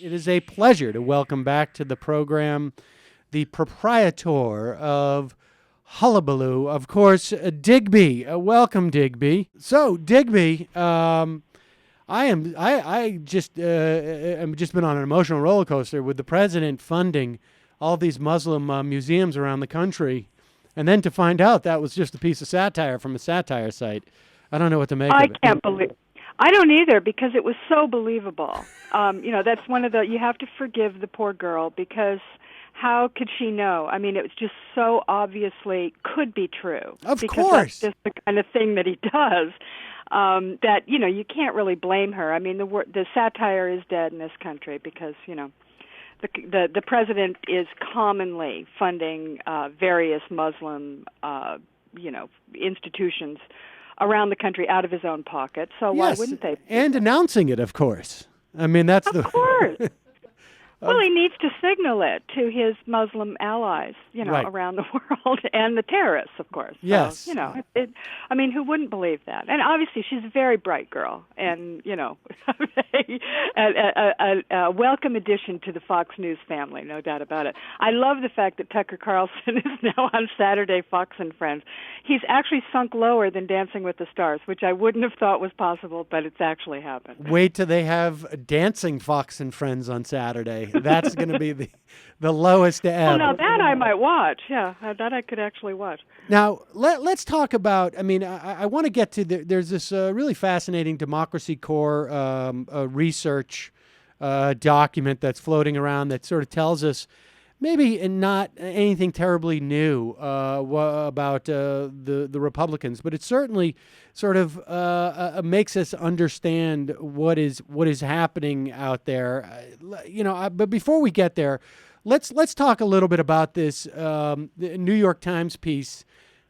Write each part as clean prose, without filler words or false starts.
It is a pleasure to welcome back to the program the proprietor of Hullabaloo, of course, Digby. Welcome, Digby. So, Digby, I'm just been on an emotional roller coaster with the president funding all these Muslim museums around the country, and then to find out that was just a piece of satire from a satire site. I don't know what to make of it. I can't believe. I don't either, because it was so believable. That's one of the. You have to forgive the poor girl, because how could she know? I mean, it was just so obviously could be true. Of because course, that's just the kind of thing that he does. That you can't really blame her. I mean, the satire is dead in this country because the president is commonly funding various Muslim institutions around the country out of his own pocket. So why wouldn't they? And announcing it, of course. I mean, that's of course. Well, he needs to signal it to his Muslim allies, right. around the world, and the terrorists, of course. Yes. So, I mean, who wouldn't believe that? And obviously, she's a very bright girl, and, a welcome addition to the Fox News family, no doubt about it. I love the fact that Tucker Carlson is now on Saturday Fox and Friends. He's actually sunk lower than Dancing with the Stars, which I wouldn't have thought was possible, but it's actually happened. Wait till they have Dancing Fox and Friends on Saturday. That's going to be the lowest ebb. Oh, now that I might watch. Yeah, that I could actually watch. Now, let's talk about, I mean, I want to get to, there's this really fascinating Democracy Corps research document that's floating around that sort of tells us maybe not anything terribly new about the Republicans, but it certainly sort of makes us understand what is happening out there. But before we get there, let's talk a little bit about this the New York Times piece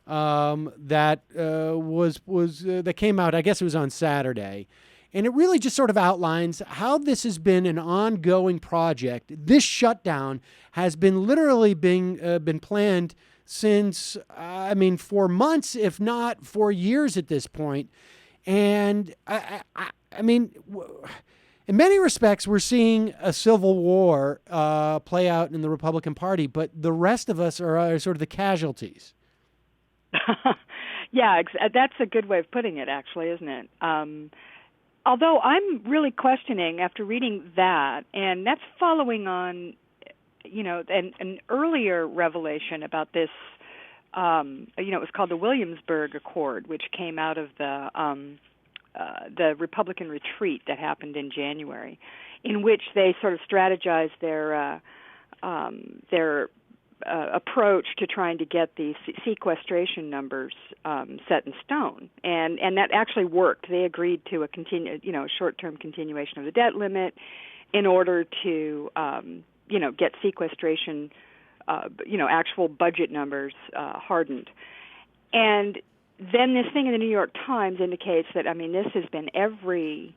that that came out. I guess it was on Saturday. And it really just sort of outlines how this has been an ongoing project. This shutdown has been literally been planned since, for months, if not for years at this point. And, in many respects, we're seeing a civil war play out in the Republican Party, but the rest of us are sort of the casualties. Yeah, that's a good way of putting it, actually, isn't it? Although I'm really questioning after reading that, and that's following on, an earlier revelation about this. It was called the Williamsburg Accord, which came out of the Republican retreat that happened in January, in which they sort of strategized their approach to trying to get the sequestration numbers set in stone, and that actually worked. They agreed to a short-term continuation of the debt limit in order to get sequestration, actual budget numbers hardened. And then this thing in the New York Times indicates that this has been every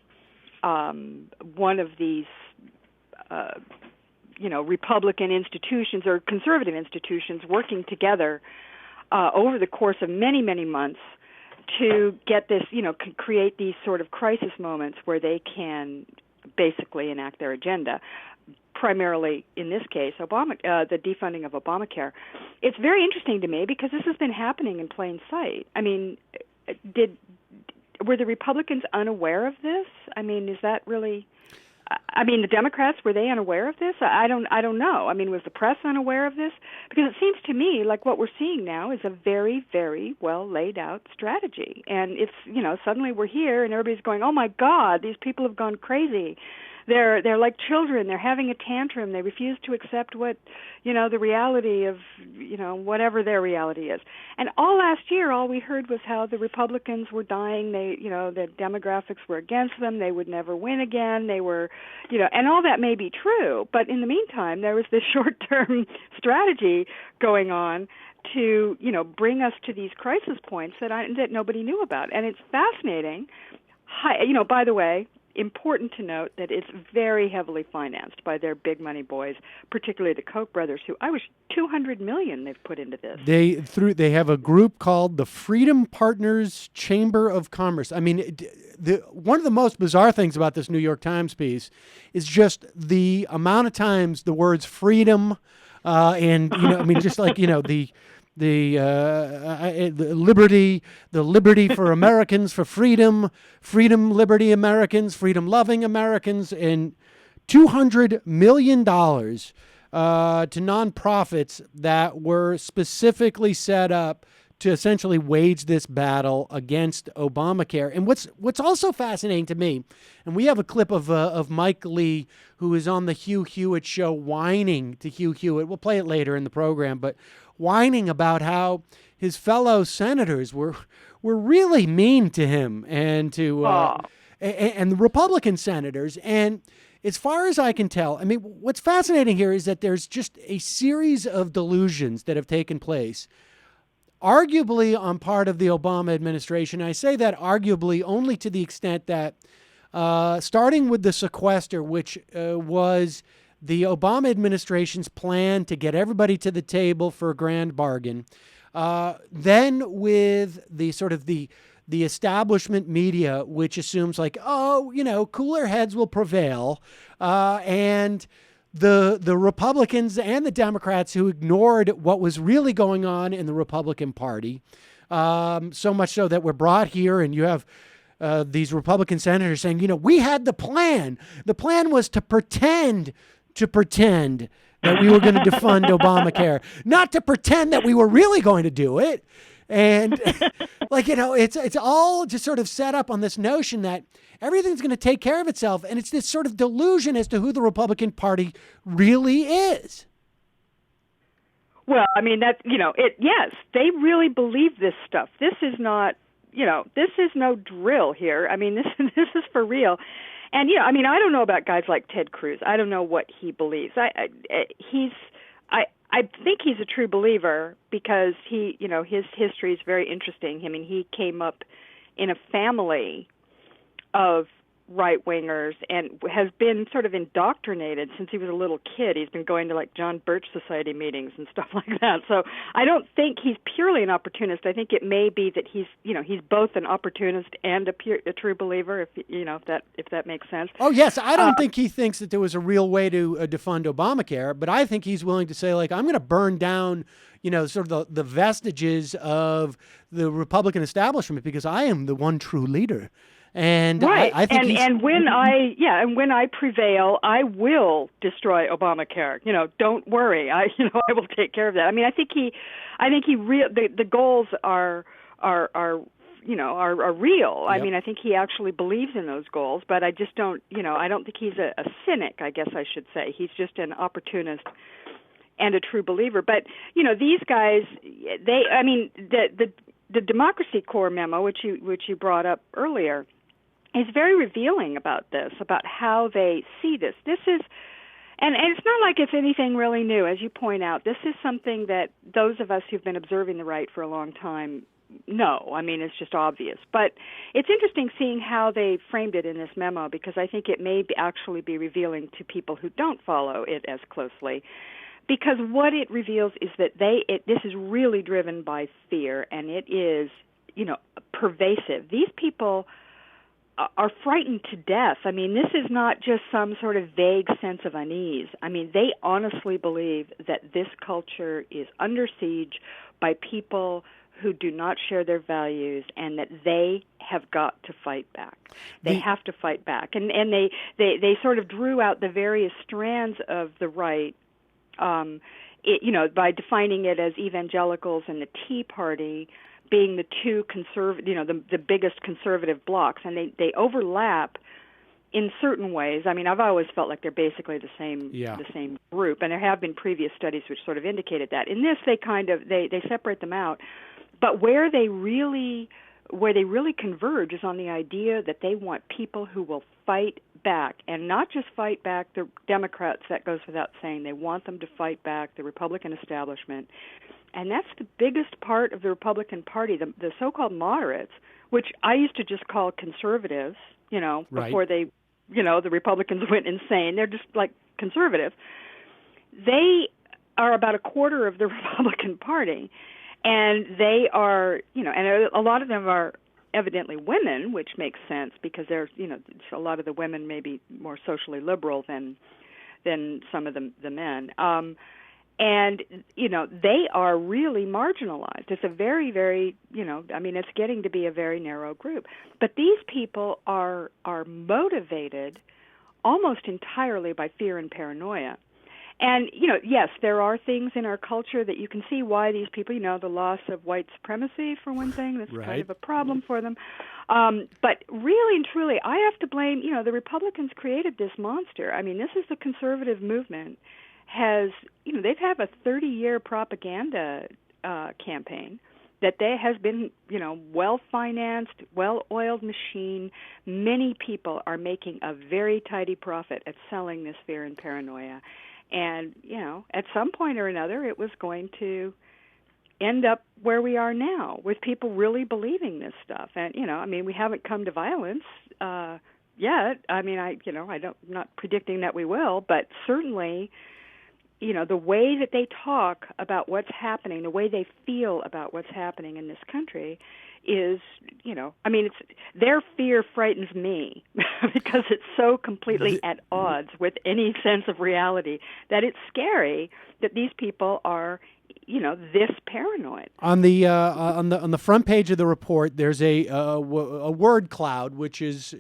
one of these Republican institutions or conservative institutions working together over the course of many, many months to get this, create these sort of crisis moments where they can basically enact their agenda. Primarily, in this case, the defunding of Obamacare. It's very interesting to me because this has been happening in plain sight. Were the Republicans unaware of this? Is that really? The Democrats, were they unaware of this? I don't know. Was the press unaware of this? Because it seems to me like what we're seeing now is a very, very well laid out strategy. And it's, suddenly we're here and everybody's going, oh my God, these people have gone crazy. They're like children. They're having a tantrum. They refuse to accept what, the reality of, whatever their reality is. And all last year, all we heard was how the Republicans were dying. They, the demographics were against them. They would never win again. They were, and all that may be true. But in the meantime, there was this short-term strategy going on to, bring us to these crisis points that nobody knew about. And it's fascinating. By the way, important to note that it's very heavily financed by their big money boys, particularly the Koch brothers, who I wish $200 million they've put into this. They have a group called the Freedom Partners Chamber of Commerce. I mean, one of the most bizarre things about this New York Times piece is just the amount of times the words freedom and I mean, just like the liberty for Americans, for freedom, liberty Americans, freedom loving Americans, and $200 million to nonprofits that were specifically set up to essentially wage this battle against Obamacare. And what's also fascinating to me, and we have a clip of Mike Lee, who is on the Hugh Hewitt show, whining to Hugh Hewitt. We'll play it later in the program, but whining about how his fellow senators were really mean to him and to and the Republican senators. And as far as I can tell, I mean, what's fascinating here is that there's just a series of delusions that have taken place, arguably on part of the Obama administration. I say that arguably only to the extent that starting with the sequester, which was the Obama administration's plan to get everybody to the table for a grand bargain, then with the sort of the establishment media, which assumes like, cooler heads will prevail, and the Republicans and the Democrats who ignored what was really going on in the Republican Party, so much so that we're brought here and you have these Republican senators saying, we had the plan. The plan was to pretend that we were going to defund Obamacare, not to pretend that we were really going to do it. And it's all just sort of set up on this notion that everything's going to take care of itself. And it's this sort of delusion as to who the Republican Party really is. Well, I mean, yes, they really believe this stuff. This is not, this is no drill here. I mean, this is for real. And, I mean, I don't know about guys like Ted Cruz. I don't know what he believes. I think he's a true believer because his history is very interesting. I mean, he came up in a family of right-wingers and has been sort of indoctrinated since he was a little kid. He's been going to like John Birch Society meetings and stuff like that. So I don't think he's purely an opportunist. I think it may be that he's both an opportunist and a true believer, if that makes sense. Oh yes, I don't think he thinks that there was a real way to defund Obamacare, but I think he's willing to say like, I'm going to burn down sort of the vestiges of the Republican establishment because I am the one true leader. And right, I think when I prevail, I will destroy Obamacare. Don't worry, I will take care of that. I mean, I think the goals are real. I Yep. mean, I think he actually believes in those goals, but I just don't. I don't think he's a cynic. I guess I should say he's just an opportunist and a true believer. But these guys, the Democracy Corps memo, which you brought up earlier, is very revealing about this, about how they see this. This is, and it's not like it's anything really new, as you point out. This is something that those of us who've been observing the right for a long time know. I mean, it's just obvious. But it's interesting seeing how they framed it in this memo, because I think it may actually be revealing to people who don't follow it as closely. Because what it reveals is that this is really driven by fear, and it is, pervasive. These people are frightened to death. I mean, this is not just some sort of vague sense of unease. I mean, they honestly believe that this culture is under siege by people who do not share their values, and that they have got to fight back. They have to fight back. And they sort of drew out the various strands of the right, by defining it as evangelicals and the Tea Party being the two the biggest conservative blocs, and they overlap in certain ways. I mean, I've always felt like they're basically the same group, and there have been previous studies which sort of indicated that. In this, they separate them out, but where they really converge is on the idea that they want people who will fight back, and not just fight back the Democrats. That goes without saying. They want them to fight back the Republican establishment. And that's the biggest part of the Republican Party, the so-called moderates, which I used to just call conservatives, right. before they the Republicans went insane. They're just like conservative. They are about a quarter of the Republican Party, and they are, and a lot of them are evidently women, which makes sense because there's, a lot of the women may be more socially liberal than some of the men. And, they are really marginalized. It's a very, very, it's getting to be a very narrow group. But these people are motivated almost entirely by fear and paranoia. And, yes, there are things in our culture that you can see why these people, the loss of white supremacy, for one thing, that's right. kind of a problem for them. But really and truly, I have to blame, the Republicans created this monster. I mean, this is the conservative movement has, they've had a 30-year propaganda campaign that has been, well-financed, well-oiled machine. Many people are making a very tidy profit at selling this fear and paranoia. And, at some point or another, it was going to end up where we are now, with people really believing this stuff. And, we haven't come to violence yet. I'm not predicting that we will, but certainly, the way that they talk about what's happening, the way they feel about what's happening in this country is, it's their fear frightens me because it's so completely at odds with any sense of reality that it's scary that these people are, this paranoid. On the front page of the report, there's a word cloud, which is,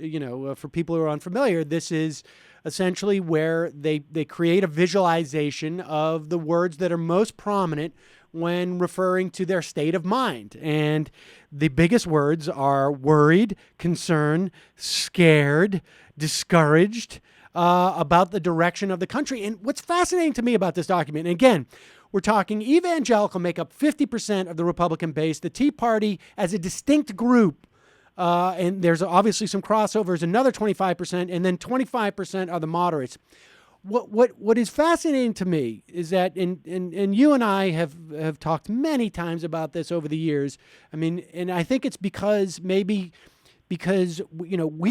for people who are unfamiliar, this is essentially where they create a visualization of the words that are most prominent when referring to their state of mind. And the biggest words are worried, concerned, scared, discouraged about the direction of the country. And what's fascinating to me about this document, and again, we're talking evangelical make up 50% of the Republican base, the Tea Party as a distinct group, and there's obviously some crossovers, another 25%, and then 25% are the moderates. What is fascinating to me is that, and you and I have talked many times about this over the years. I mean, and I think it's because we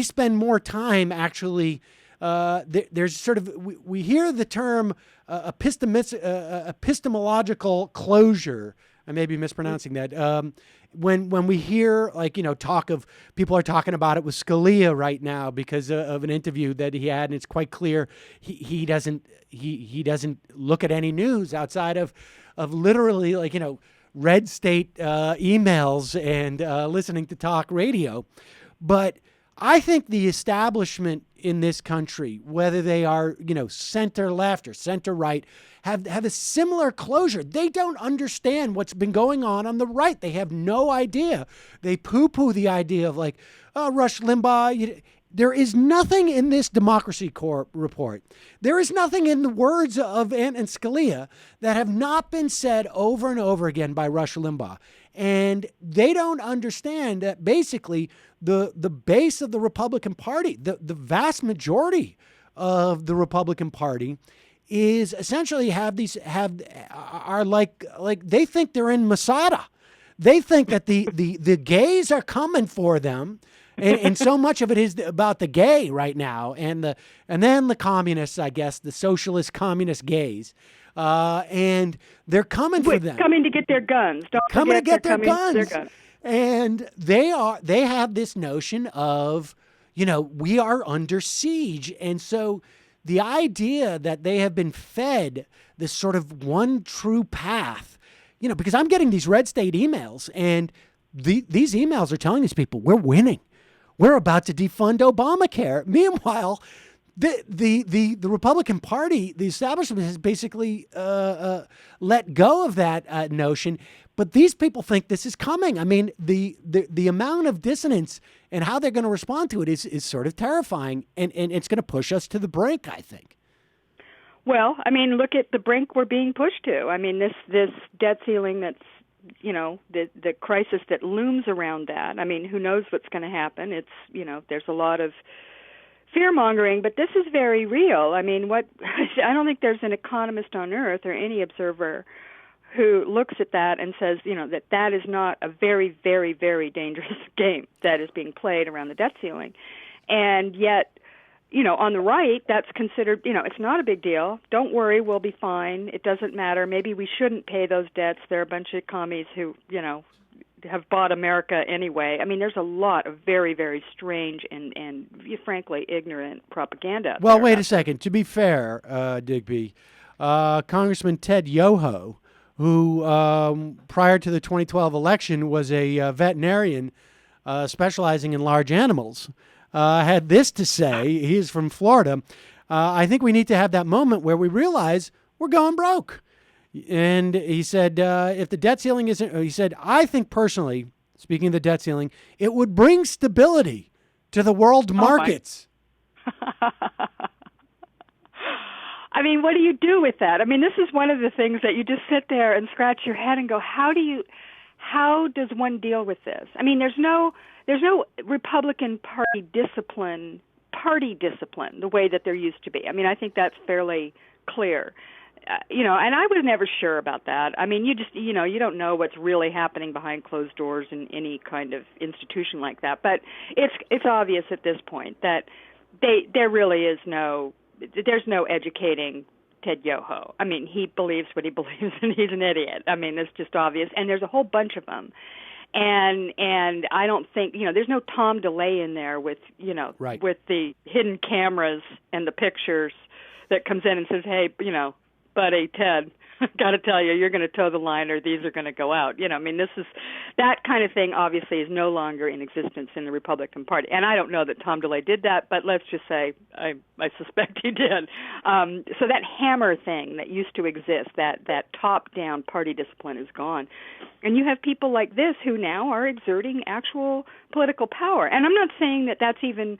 spend more time actually. There's sort of we hear the term epistemological closure. I may be mispronouncing that. When we hear talk of people are talking about it with Scalia right now because of an interview that he had, and it's quite clear he doesn't look at any news outside of literally red state emails and listening to talk radio. But I think the establishment in this country, whether they are, center left or center right, have a similar closure. They don't understand what's been going on the right. They have no idea. They poo-poo the idea of Rush Limbaugh. There is nothing in this Democracy Corps report. There is nothing in the words of Ant and Scalia that have not been said over and over again by Rush Limbaugh. And they don't understand that basically the base of the Republican Party, the vast majority of the Republican Party is essentially are like they think they're in Masada. They think that the gays are coming for them. And so much of it is about the gay right now, and then the communists, I guess, the socialist communist gays, and they're coming for them. Coming to get their guns. Coming to get their guns. And they have this notion of, we are under siege, and so the idea that they have been fed this sort of one true path, because I'm getting these red state emails, and these emails are telling these people we're winning. We're about to defund Obamacare. Meanwhile, the Republican Party, the establishment, has basically let go of that notion. But these people think this is coming. I mean, the amount of dissonance and how they're going to respond to it is sort of terrifying, and it's going to push us to the brink, I think. Well, I mean, look at the brink we're being pushed to. I mean, this debt ceiling that's, the crisis that looms around that. I mean, who knows what's going to happen? It's, there's a lot of fear-mongering, but this is very real. I mean, I don't think there's an economist on earth or any observer who looks at that and says, that is not a very, very, very dangerous game that is being played around the debt ceiling. And yet, on the right, that's considered, it's not a big deal. Don't worry, we'll be fine. It doesn't matter. Maybe we shouldn't pay those debts. They're a bunch of commies who, have bought America anyway. I mean, there's a lot of very, very strange and frankly, ignorant propaganda. Well, wait a second. To be fair, Digby, Congressman Ted Yoho, who prior to the 2012 election was a veterinarian specializing in large animals, had this to say. He is from Florida. I think we need to have that moment where we realize we're going broke. And he said, if the debt ceiling isn't, he said, I think personally, speaking of the debt ceiling, it would bring stability to the world markets. I mean, what do you do with that? I mean, this is one of the things that you just sit there and scratch your head and go, how does one deal with this? I mean, there's no Republican Party discipline the way that there used to be. I mean, I think that's fairly clear. And I was never sure about that. I mean, you don't know what's really happening behind closed doors in any kind of institution like that. But it's obvious at this point that there's no educating Ted Yoho. I mean, he believes what he believes, and he's an idiot. I mean, it's just obvious. And there's a whole bunch of them. And I don't think, there's no Tom DeLay in there with, right, with the hidden cameras and the pictures that comes in and says, hey, buddy, Ted, got to tell you, you're going to toe the line or these are going to go out. I mean, that kind of thing obviously is no longer in existence in the Republican Party. And I don't know that Tom DeLay did that, but let's just say I suspect he did. So that hammer thing that used to exist, that top-down party discipline is gone. And you have people like this who now are exerting actual political power. And I'm not saying that that's even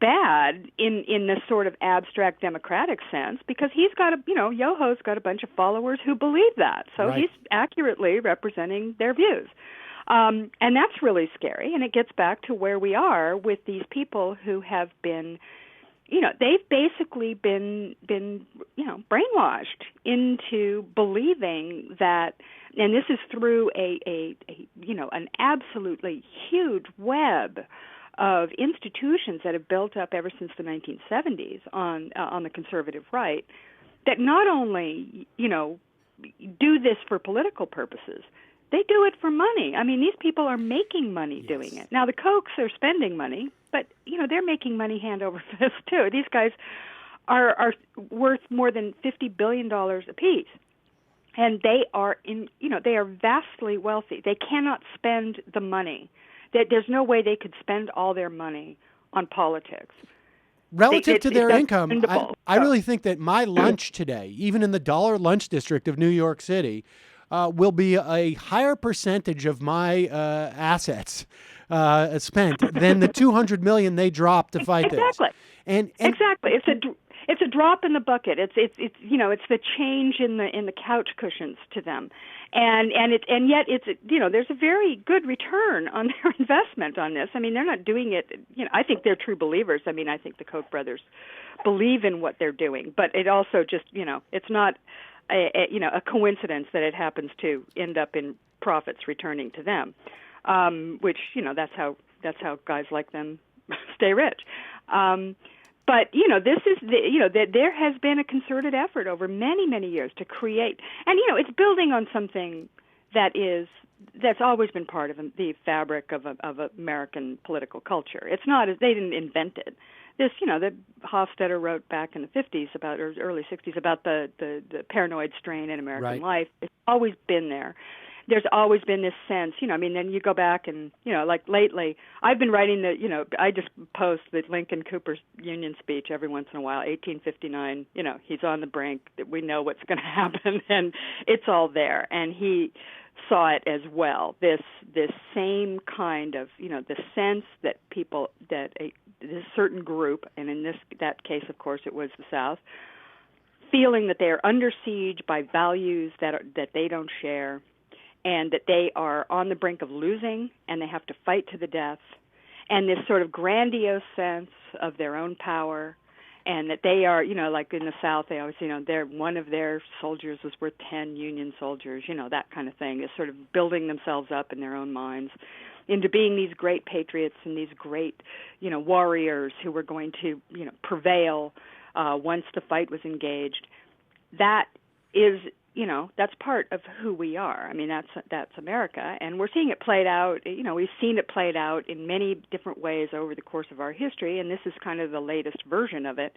bad in this sort of abstract democratic sense, because he's got Yoho's got a bunch of followers who believe that. So right, he's accurately representing their views. And that's really scary. And it gets back to where we are with these people who have been, they've basically been brainwashed into believing that, and this is through an absolutely huge web of institutions that have built up ever since the 1970s on the conservative right, that not only, do this for political purposes, they do it for money. I mean, these people are making money doing it. Now, the Kochs are spending money, but, they're making money hand over fist, too. These guys are worth more than $50 billion apiece. And they are they are vastly wealthy. They cannot spend the money. There's no way they could spend all their money on politics. Relative to their income, I So really think that my lunch today, even in the dollar lunch district of New York City, will be a higher percentage of my assets spent than the $200 million they dropped to fight exactly. this. And exactly, it's a drop in the bucket. It's the change in the couch cushions to them, and yet it's there's a very good return on their investment on this. I mean, they're not doing it. I think they're true believers. I mean, I think the Koch brothers believe in what they're doing, but it also just it's not a coincidence that it happens to end up in profits returning to them, which that's how guys like them stay rich. But this is that there has been a concerted effort over many, many years to create, and it's building on something that's always been part of the fabric of American political culture. It's not they didn't invent it. This that Hofstadter wrote back in the 50s about, or early 60s, about the paranoid strain in American right, life. It's always been there. There's always been this sense, then you go back and, like lately, I've been writing I just post the Lincoln Cooper's Union speech every once in a while, 1859, he's on the brink, we know what's going to happen, and it's all there. And he saw it as well, this same kind of, the sense that people, that this certain group, and in that case, of course, it was the South, feeling that they are under siege by values that they don't share, and that they are on the brink of losing, and they have to fight to the death, and this sort of grandiose sense of their own power, and that they are, like in the South, they always, one of their soldiers was worth 10 Union soldiers, that kind of thing, is sort of building themselves up in their own minds. into being these great patriots and these great, warriors who were going to, prevail once the fight was engaged. That is, that's part of who we are. I mean, that's America, and we're seeing it played out. We've seen it played out in many different ways over the course of our history, and this is kind of the latest version of it.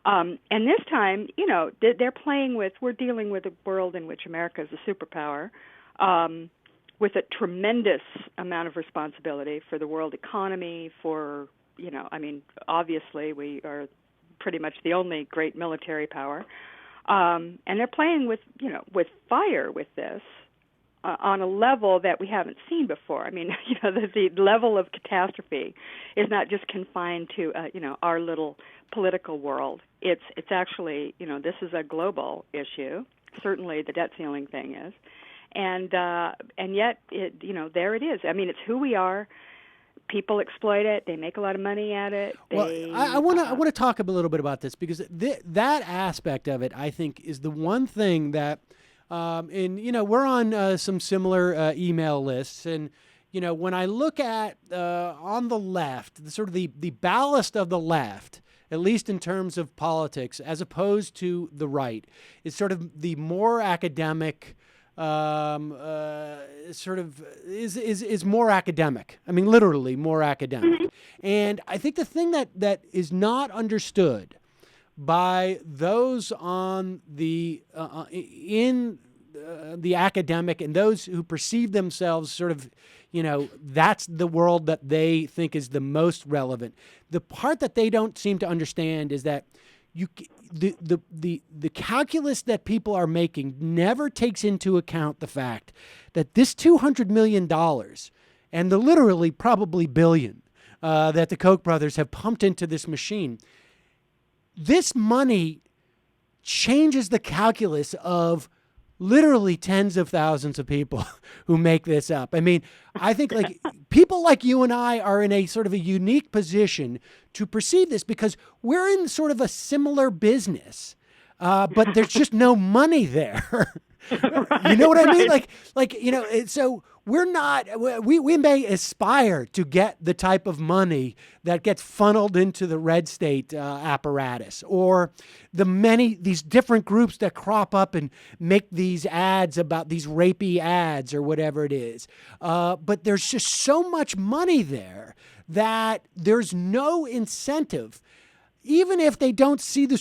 And this time, we're dealing with a world in which America is a superpower, with a tremendous amount of responsibility for the world economy, obviously we are pretty much the only great military power. And they're playing with fire with this on a level that we haven't seen before. I mean, the level of catastrophe is not just confined to, our little political world. It's actually, this is a global issue. Certainly the debt ceiling thing is. And yet, there it is. I mean, it's who we are. People exploit it. They make a lot of money at it. I want to talk a little bit about this, because that aspect of it, I think, is the one thing that, we're on some similar email lists, and when I look at on the left, the ballast of the left, at least in terms of politics, as opposed to the right, is sort of the more academic. Is more academic. I mean, literally more academic. Mm-hmm. And I think the thing that is not understood by those on the in the academic and those who perceive themselves sort of, that's the world that they think is the most relevant. The part that they don't seem to understand is that the calculus that people are making never takes into account the fact that this $200 million and the literally probably billion that the Koch brothers have pumped into this machine, this money changes the calculus of literally tens of thousands of people who make this up. I mean, I think people like you and I are in a sort of a unique position to perceive this, because we're in sort of a similar business, but there's just no money there. You know what I mean? So we're not, we may aspire to get the type of money that gets funneled into the red state apparatus, or these different groups that crop up and make these ads about these rapey ads or whatever it is. But there's just so much money there that there's no incentive, even if they don't see the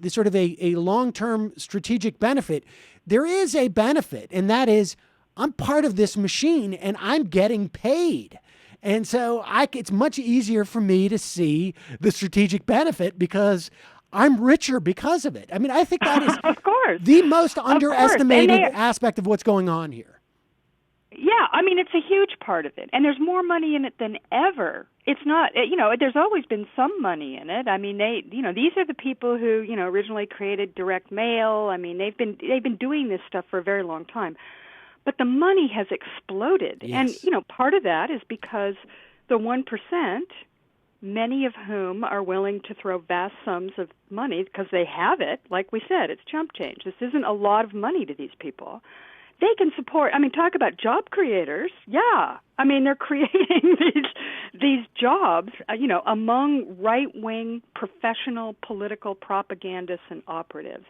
sort of a long-term strategic benefit. There is a benefit, and that is, I'm part of this machine and I'm getting paid. And so it's much easier for me to see the strategic benefit because I'm richer because of it. I mean, I think that is of course. The most underestimated aspect of what's going on here. Yeah, I mean, it's a huge part of it, and there's more money in it than ever. It's not, there's always been some money in it. I mean, these are the people who, originally created direct mail. I mean, they've been doing this stuff for a very long time. But the money has exploded. Yes. And, part of that is because the 1%, many of whom are willing to throw vast sums of money because they have it. Like we said, it's chump change. This isn't a lot of money to these people. They can support, talk about job creators. Yeah. I mean, they're creating these jobs, among right-wing professional political propagandists and operatives.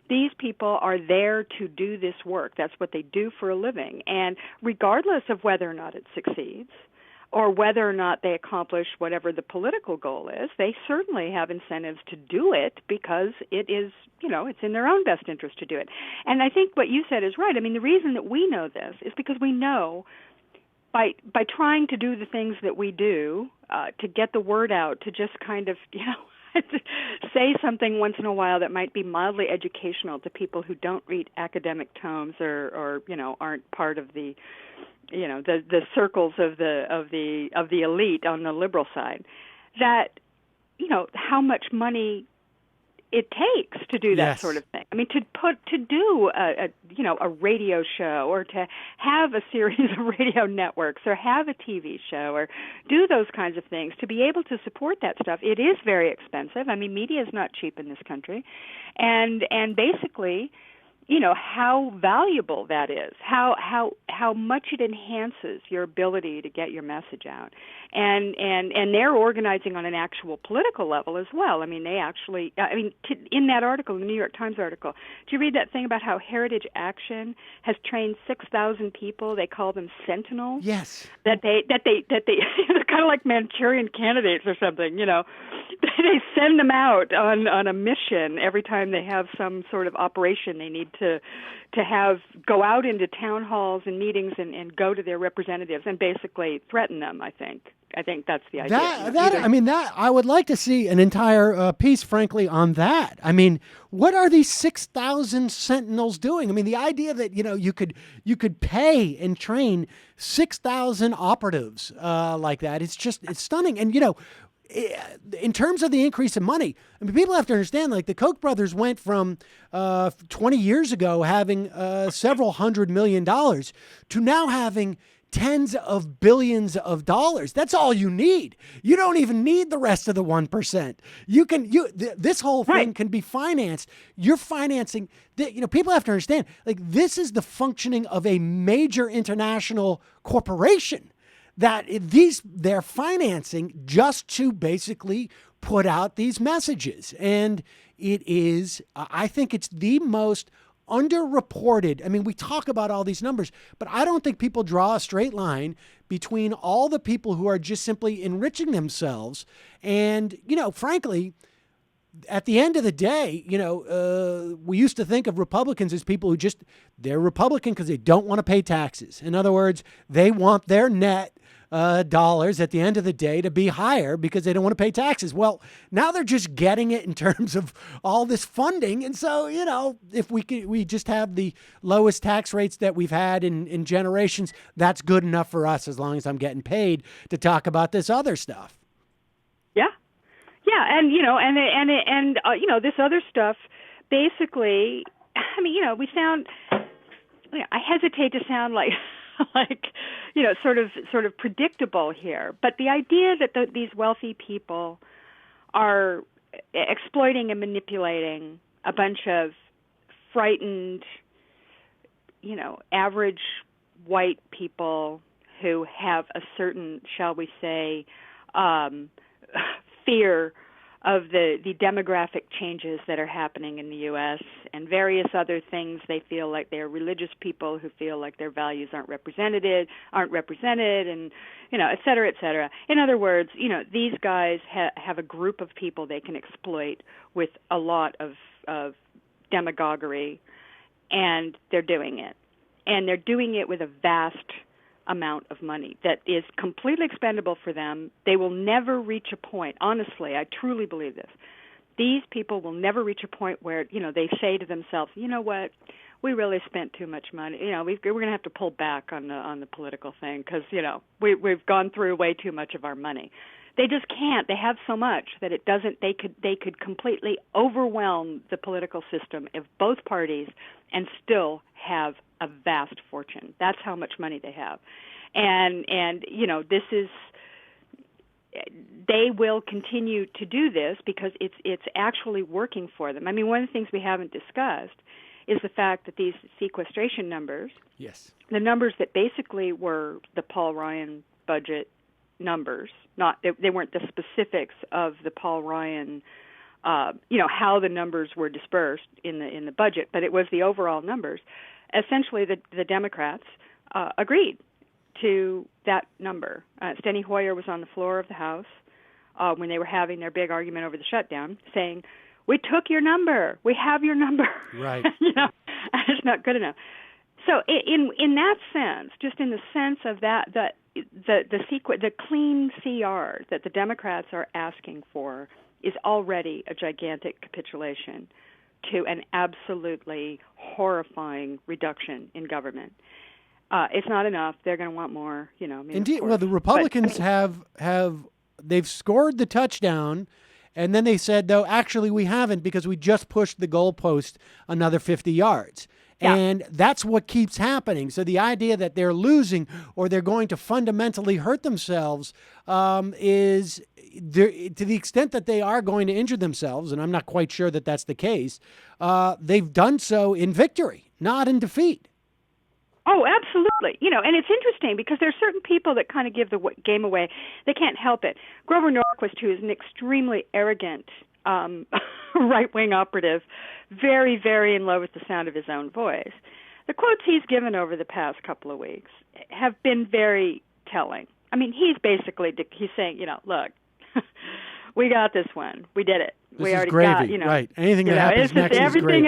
These people are there to do this work. That's what they do for a living. And regardless of whether or not it succeeds or whether or not they accomplish whatever the political goal is, they certainly have incentives to do it because it is, it's in their own best interest to do it. And I think what you said is right. I mean, the reason that we know this is because we know by trying to do the things that we do, to get the word out, to just kind of, say something once in a while that might be mildly educational to people who don't read academic tomes or aren't part of the the circles of the elite on the liberal side, that how much money it takes to do that Yes. sort of thing. I mean, to do a radio show, or to have a series of radio networks, or have a TV show, or do those kinds of things, to be able to support that stuff, it is very expensive. I mean, media is not cheap in this country, and basically, how valuable that is, how much it enhances your ability to get your message out, and they're organizing on an actual political level as well. I mean, in that article, the New York Times article, did you read that thing about how Heritage Action has trained 6,000 people? They call them sentinels. Yes. That they they're kind of like Manchurian candidates or something. They send them out on a mission every time they have some sort of operation they need to have go out into town halls and meetings and go to their representatives and basically threaten them. I think that's the idea. That I would like to see an entire piece, frankly, on that. I mean, what are these 6,000 sentinels doing? I mean, the idea that you could pay and train 6,000 operatives like that, it's stunning. And in terms of the increase in money, I mean, people have to understand, like the Koch brothers went from 20 years ago having several $100 million to now having tens of billions of dollars. That's all you need. You don't even need the rest of the 1%. This whole thing can be financed. You're financing people have to understand, like, this is the functioning of a major international corporation that they're financing just to basically put out these messages. And I think it's the most underreported. I mean, we talk about all these numbers, but I don't think people draw a straight line between all the people who are just simply enriching themselves. And, frankly, at the end of the day, we used to think of Republicans as people who they're Republican because they don't want to pay taxes. In other words, they want their net dollars at the end of the day to be higher because they don't want to pay taxes. Well, now they're just getting it in terms of all this funding. And so, if we just have the lowest tax rates that we've had in generations, that's good enough for us as long as I'm getting paid to talk about this other stuff. Yeah. Yeah. And, this other stuff, basically, I mean, we sound, I hesitate to sound like, sort of predictable here. But the idea that these wealthy people are exploiting and manipulating a bunch of frightened, average white people who have a certain, shall we say, fear of the demographic changes that are happening in the U.S. and various other things. They feel like they're religious people who feel like their values aren't represented, and, et cetera, et cetera. In other words, these guys have a group of people they can exploit with a lot of demagoguery, and they're doing it. And they're doing it with a vast amount of money that is completely expendable for them. They will never reach a point. Honestly, I truly believe this. These people will never reach a point where, they say to themselves, you know what, we really spent too much money. We're going to have to pull back on the political thing because, we've gone through way too much of our money. They just can't. They have so much that it doesn't. They could completely overwhelm the political system of both parties and still have a vast fortune. That's how much money they have, and this is. They will continue to do this because it's actually working for them. I mean, one of the things we haven't discussed is the fact that these sequestration numbers, yes, the numbers that basically were the Paul Ryan budget numbers, they weren't the specifics of the Paul Ryan, how the numbers were dispersed in the budget, but it was the overall numbers. Essentially, the Democrats agreed to that number. Steny Hoyer was on the floor of the House when they were having their big argument over the shutdown, saying, "We took your number. We have your number." Right. It's not good enough. So in that sense, just in the sense of that, the clean CR that the Democrats are asking for is already a gigantic capitulation to an absolutely horrifying reduction in government. It's not enough. They're going to want more. Indeed. Well, the Republicans have they've scored the touchdown, and then they said, though, actually we haven't because we just pushed the goalpost another 50 yards. Yeah. And that's what keeps happening. So the idea that they're losing or they're going to fundamentally hurt themselves is to the extent that they are going to injure themselves, and I'm not quite sure that that's the case, they've done so in victory, not in defeat. Oh, absolutely. And it's interesting because there are certain people that kind of give the game away. They can't help it. Grover Norquist, who is an extremely arrogant right-wing operative, very, very in love with the sound of his own voice. The quotes he's given over the past couple of weeks have been very telling. I mean, he's saying, look, we got this one. We did it. We already gravy, got, right. Anything that happens next is gravy. Everything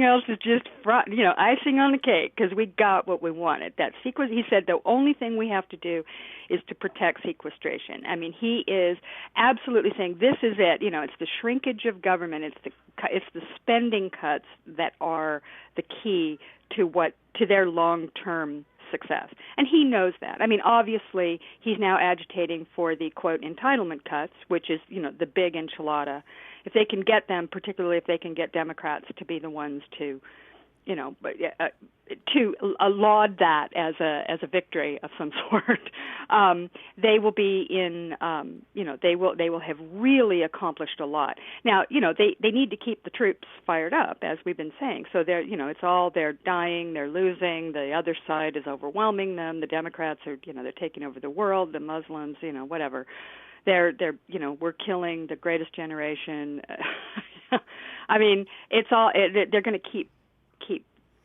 else is just, icing on the cake because we got what we wanted. He said the only thing we have to do is to protect sequestration. I mean, he is absolutely saying this is it. It's the shrinkage of government. It's the spending cuts that are the key to their long-term success. And he knows that. I mean, obviously, he's now agitating for the, quote, entitlement cuts, which is, the big enchilada. If they can get them, particularly if they can get Democrats to be the ones to, to laud that as a victory of some sort, they will be in, they will have really accomplished a lot. Now, they need to keep the troops fired up, as we've been saying. So they're dying, they're losing, the other side is overwhelming them. The Democrats are, they're taking over the world, the Muslims, whatever. They're we're killing the greatest generation. I mean, they're going to keep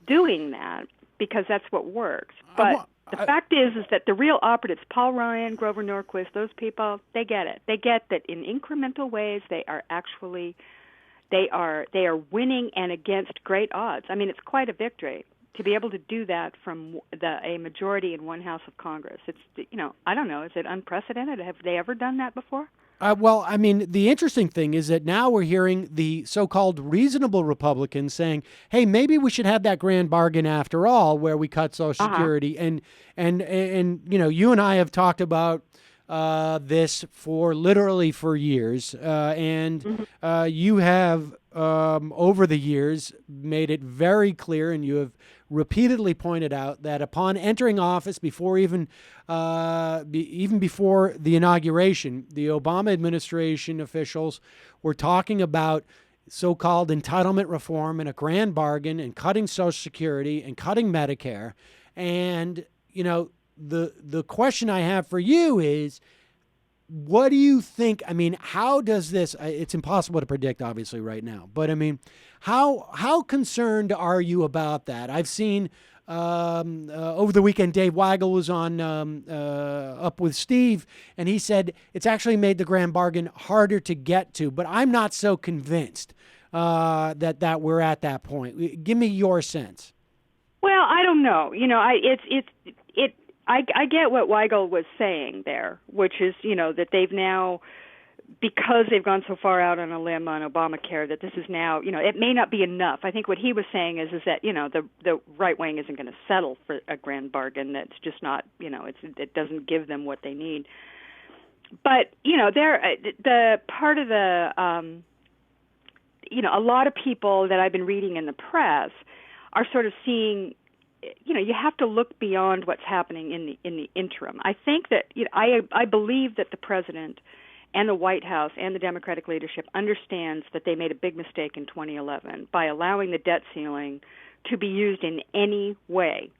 doing that because that's what works. But the fact is that the real operatives, Paul Ryan, Grover Norquist, those people, they get it. They get that in incremental ways they are winning and against great odds. I mean, it's quite a victory to be able to do that from a majority in one house of Congress. It's I don't know, is it unprecedented? Have they ever done that before? Well, I mean, the interesting thing is that now we're hearing the so-called reasonable Republicans saying, "Hey, maybe we should have that grand bargain after all, where we cut Social Security." And you and I have talked about this for years, and you have over the years made it very clear, and you have repeatedly pointed out that upon entering office, before even before the inauguration, the Obama administration officials were talking about so-called entitlement reform and a grand bargain and cutting Social Security and cutting Medicare. And, the question I have for you is, what do you think? I mean, how does this, it's impossible to predict, obviously, right now, but I mean, how concerned are you about that? I've seen over the weekend, Dave Weigel was on Up with Steve, and he said it's actually made the grand bargain harder to get to, but I'm not so convinced that we're at that point. Give me your sense. Well, I don't know. I get what Weigel was saying there, which is, that they've now, because they've gone so far out on a limb on Obamacare, that this is now, it may not be enough. I think what he was saying is that, the right wing isn't going to settle for a grand bargain. That's just not, it doesn't give them what they need. But, the part of the, a lot of people that I've been reading in the press are sort of seeing, you have to look beyond what's happening in the interim. I think that I believe that the president and the White House and the Democratic leadership understands that they made a big mistake in 2011 by allowing the debt ceiling to be used in any way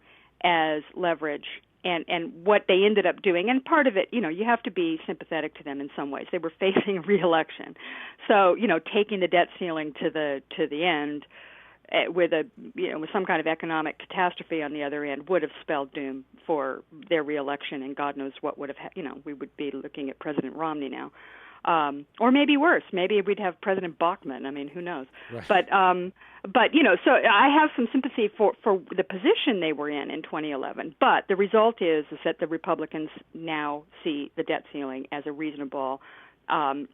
as leverage. And what they ended up doing, and part of it, you have to be sympathetic to them in some ways. They were facing a re-election, so taking the debt ceiling to the end with with some kind of economic catastrophe on the other end would have spelled doom for their reelection, and God knows what would have we would be looking at President Romney now, or maybe worse, maybe we'd have President Bachmann. I mean, who knows? Right. But so I have some sympathy for the position they were in 2011. But the result is that the Republicans now see the debt ceiling as a reasonable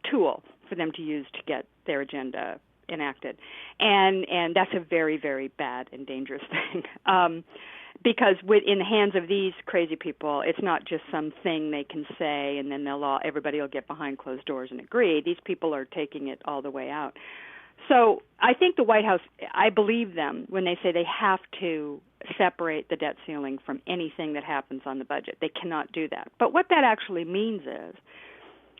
tool for them to use to get their agenda enacted, and that's a very, very bad and dangerous thing, because in the hands of these crazy people, it's not just something they can say and then everybody will get behind closed doors and agree. These people are taking it all the way out. So I think the White House, I believe them when they say they have to separate the debt ceiling from anything that happens on the budget. They cannot do that. But what that actually means is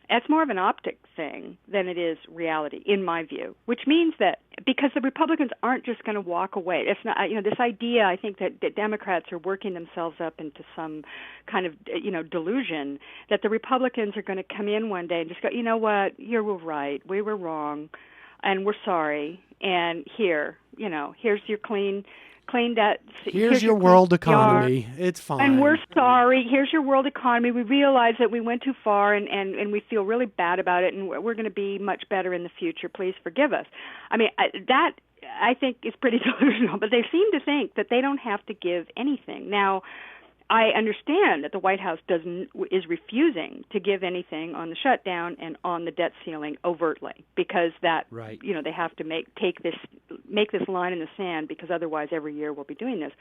It's more of an optic thing than it is reality, in my view, which means that because the Republicans aren't just going to walk away. It's not, this idea, I think that Democrats are working themselves up into some kind of, delusion that the Republicans are going to come in one day and just go, you know what, you were right, we were wrong, and we're sorry, and here's your clean debt. Here's your world economy. It's fine. And we're sorry. Here's your world economy. We realize that we went too far, and we feel really bad about it, and we're going to be much better in the future. Please forgive us. I mean, that I think is pretty delusional, but they seem to think that they don't have to give anything. Now, I understand that the White House is refusing to give anything on the shutdown and on the debt ceiling overtly, because that right. They have to make this line in the sand, because otherwise every year we'll be doing this.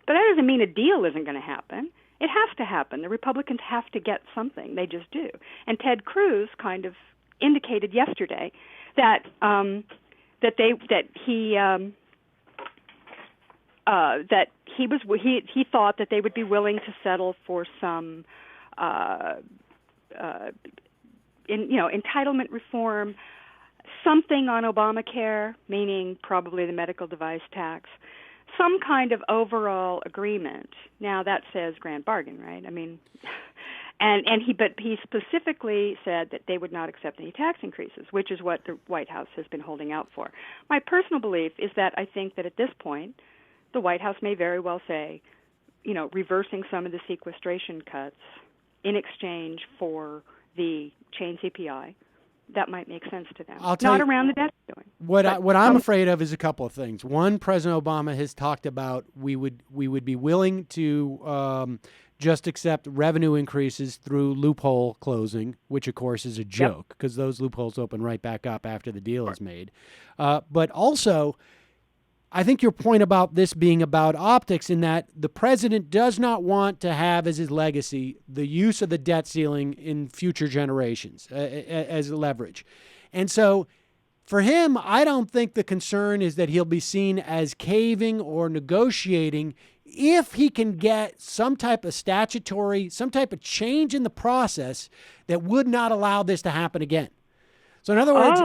But that doesn't mean a deal isn't going to happen. It has to happen. The Republicans have to get something. They just do. And Ted Cruz kind of indicated yesterday that he thought that they would be willing to settle for some entitlement reform, something on Obamacare, meaning probably the medical device tax, some kind of overall agreement. Now that says grand bargain, right? I mean, but he specifically said that they would not accept any tax increases, which is what the White House has been holding out for. My personal belief is that I think that at this point, the White House may very well say, reversing some of the sequestration cuts in exchange for the chain CPI, that might make sense to them. Not around the debt ceiling. What I'm afraid of is a couple of things. One, President Obama has talked about we would be willing to just accept revenue increases through loophole closing, which of course is a joke, because those loopholes open right back up after the deal is made. But also, I think your point about this being about optics, in that the president does not want to have as his legacy the use of the debt ceiling in future generations as leverage. And so for him, I don't think the concern is that he'll be seen as caving or negotiating if he can get some type of some type of change in the process that would not allow this to happen again. So in other words...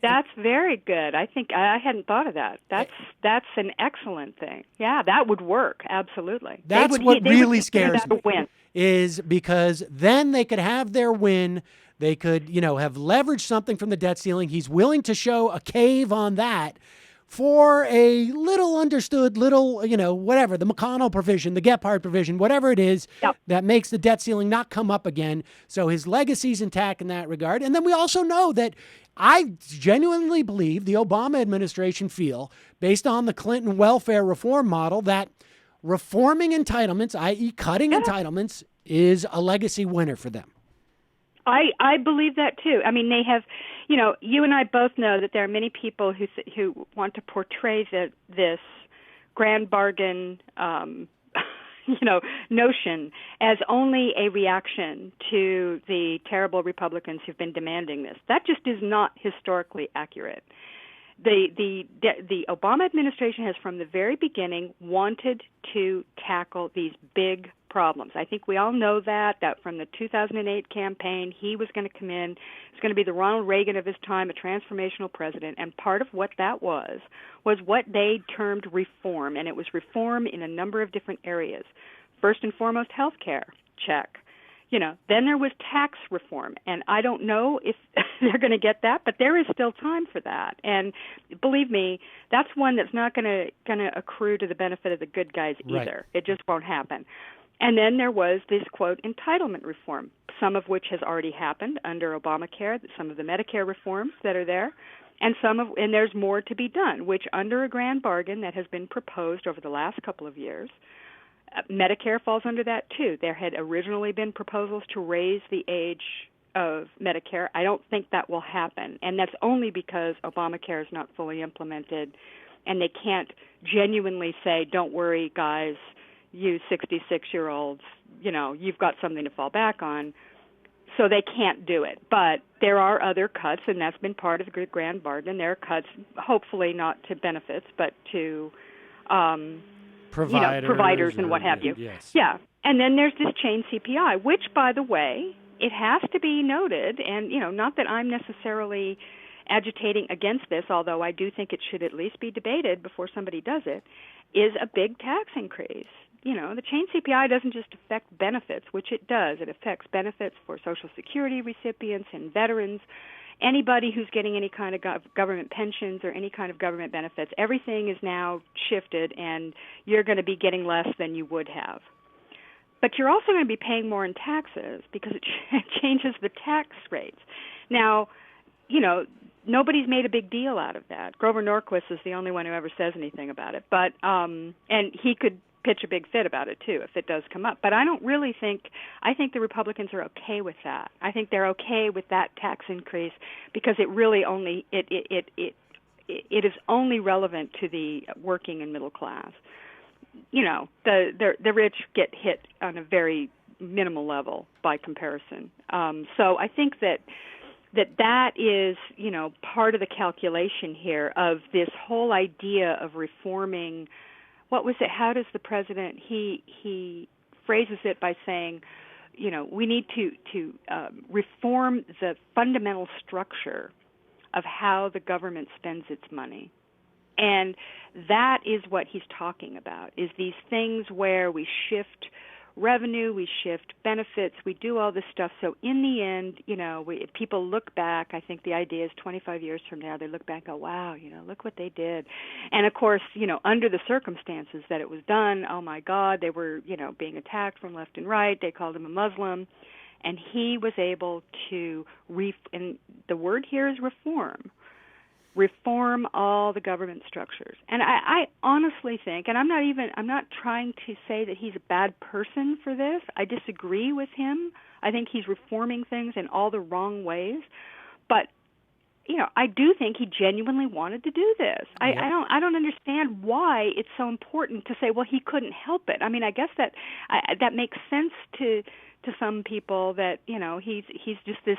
That's very good. I think I hadn't thought of that. That's an excellent thing. Yeah, that would work. Absolutely. That's what really scares me. Is because then they could have their win. They could, have leveraged something from the debt ceiling. He's willing to show a cave on that for a little understood, whatever, the McConnell provision, the Gephardt provision, whatever it is that makes the debt ceiling not come up again. So his legacy's intact in that regard. And then we also know that I genuinely believe the Obama administration feel, based on the Clinton welfare reform model, that reforming entitlements, i.e. cutting entitlements, is a legacy winner for them. I believe that too. I mean, they have, you and I both know that there are many people who want to portray this grand bargain, notion as only a reaction to the terrible Republicans who've been demanding this. That just is not historically accurate. The Obama administration has from the very beginning wanted to tackle these big problems. I think we all know that from the 2008 campaign, he was going to come in. He's going to be the Ronald Reagan of his time, a transformational president. And part of what that was what they termed reform. And it was reform in a number of different areas. First and foremost, health care, check. Then there was tax reform, and I don't know if they're going to get that, but there is still time for that. And believe me, that's one that's not going to accrue to the benefit of the good guys either. Right. It just won't happen. And then there was this, quote, entitlement reform, some of which has already happened under Obamacare, some of the Medicare reforms that are there, and there's more to be done, which under a grand bargain that has been proposed over the last couple of years, Medicare falls under that too. There had originally been proposals to raise the age of Medicare. I don't think that will happen, and that's only because Obamacare is not fully implemented, and they can't genuinely say, don't worry, guys, you 66-year-olds, you've got something to fall back on. So they can't do it. But there are other cuts, and that's been part of the grand bargain. There are cuts, hopefully not to benefits, but to providers and what have you. Yes. Yeah. And then there's this chain CPI, which, by the way, it has to be noted, and not that I'm necessarily agitating against this, although I do think it should at least be debated before somebody does it, is a big tax increase. The chain CPI doesn't just affect benefits, which it does. It affects benefits for Social Security recipients and veterans, anybody who's getting any kind of government pensions or any kind of government benefits. Everything is now shifted, and you're going to be getting less than you would have. But you're also going to be paying more in taxes because it changes the tax rates. Now, nobody's made a big deal out of that. Grover Norquist is the only one who ever says anything about it. But and he could pitch a big fit about it too if it does come up. But I think the Republicans are okay with that. I think they're okay with that tax increase because it really only it is only relevant to the working and middle class. The rich get hit on a very minimal level by comparison. So I think that is, part of the calculation here of this whole idea of reforming. What was it? How does the president, he phrases it by saying, we need to reform the fundamental structure of how the government spends its money. And that is what he's talking about, is these things where we shift revenue, we shift benefits, we do all this stuff. So in the end, people look back. I think the idea is 25 years from now, they look back and go, wow, look what they did. And of course, under the circumstances that it was done, oh my God, they were, being attacked from left and right. They called him a Muslim. And he was able to, and the word here is reform all the government structures. And I honestly think, and I'm not trying to say that he's a bad person for this. I disagree with him. I think he's reforming things in all the wrong ways. But, I do think he genuinely wanted to do this. Yeah. I don't understand why it's so important to say, well, he couldn't help it. I mean, I guess that makes sense to some people that, he's just this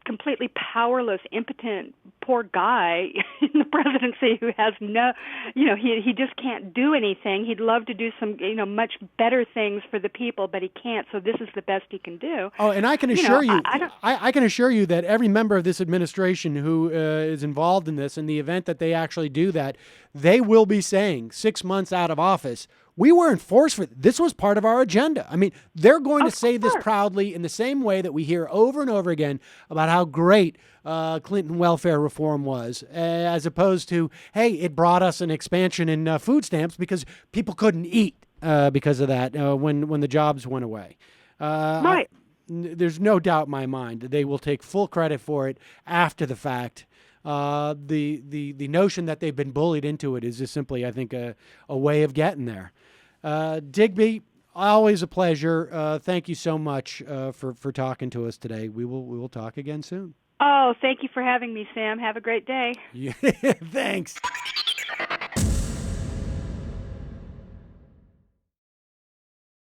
completely powerless, impotent, poor guy in the presidency who has he just can't do anything. He'd love to do some, much better things for the people, but he can't. So this is the best he can do. Oh, and I can assure you, I can assure you that every member of this administration who is involved in this, in the event that they actually do that, they will be saying 6 months out of office, we weren't forced for this. Was part of our agenda. I mean, they're going to say this proudly in the same way that we hear over and over again about how great Clinton welfare reform was, as opposed to, hey, it brought us an expansion in food stamps because people couldn't eat because of that when the jobs went away. Right. There's no doubt in my mind that they will take full credit for it after the fact. The notion that they've been bullied into it is just simply, I think, a way of getting there. Digby, always a pleasure. Thank you so much for talking to us today. We will talk again soon. Oh, thank you for having me, Sam. Have a great day. Thanks.